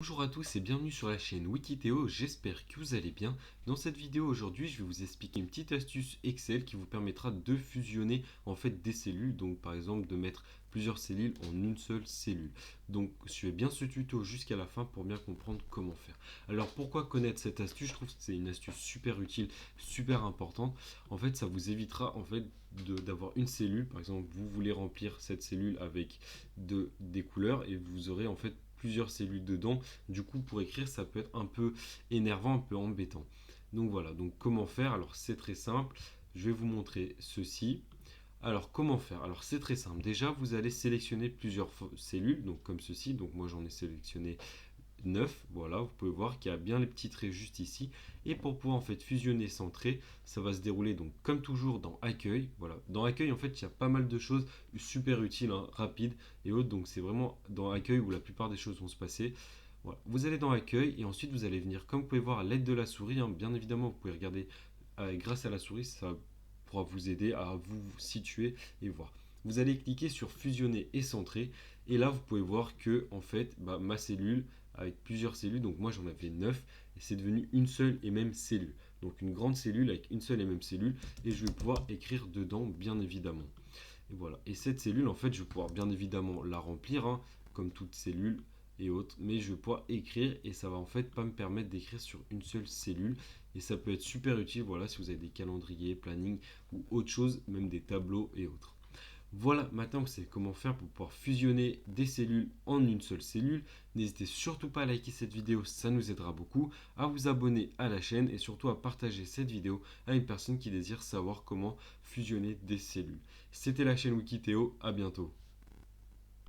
Bonjour à tous et bienvenue sur la chaîne Wikithéo, j'espère que vous allez bien. Dans cette vidéo aujourd'hui, je vais vous expliquer une petite astuce Excel qui vous permettra de fusionner en fait des cellules, donc par exemple de mettre plusieurs cellules en une seule cellule. Donc suivez bien ce tuto jusqu'à la fin pour bien comprendre comment faire. Alors pourquoi connaître cette astuce? Je trouve que c'est une astuce super utile, super importante. En fait, ça vous évitera en fait d'avoir une cellule, par exemple vous voulez remplir cette cellule avec des couleurs et vous aurez en fait plusieurs cellules dedans. Du coup, pour écrire, ça peut être un peu énervant, un peu embêtant. Donc voilà, donc comment faire? Alors c'est très simple, je vais vous montrer ceci. Alors comment faire? Alors c'est très simple. Déjà, vous allez sélectionner plusieurs cellules, donc comme ceci. Donc moi j'en ai sélectionné 9. Voilà, vous pouvez voir qu'il y a bien les petits traits juste ici. Et pour pouvoir en fait fusionner sans trait, ça va se dérouler donc comme toujours dans accueil. Voilà, dans accueil en fait il y a pas mal de choses super utiles, hein, rapides et autres. Donc c'est vraiment dans accueil où la plupart des choses vont se passer. Voilà. Vous allez dans accueil et ensuite vous allez venir, comme vous pouvez voir à l'aide de la souris, hein, bien évidemment vous pouvez regarder grâce à la souris, ça pourra vous aider à vous situer et voir. Vous allez cliquer sur fusionner et centrer et là vous pouvez voir que en fait ma cellule avec plusieurs cellules, donc moi j'en avais 9 et c'est devenu une seule et même cellule. Donc une grande cellule avec une seule et même cellule et je vais pouvoir écrire dedans bien évidemment. Et voilà. Et cette cellule, en fait, je vais pouvoir bien évidemment la remplir, hein, comme toute cellule et autres, mais je vais pouvoir écrire et ça va en fait pas me permettre d'écrire sur une seule cellule. Et ça peut être super utile, voilà, si vous avez des calendriers, planning ou autre chose, même des tableaux et autres. Voilà, maintenant vous savez comment faire pour pouvoir fusionner des cellules en une seule cellule. N'hésitez surtout pas à liker cette vidéo, ça nous aidera beaucoup, à vous abonner à la chaîne et surtout à partager cette vidéo à une personne qui désire savoir comment fusionner des cellules. C'était la chaîne Wikithéo, à bientôt.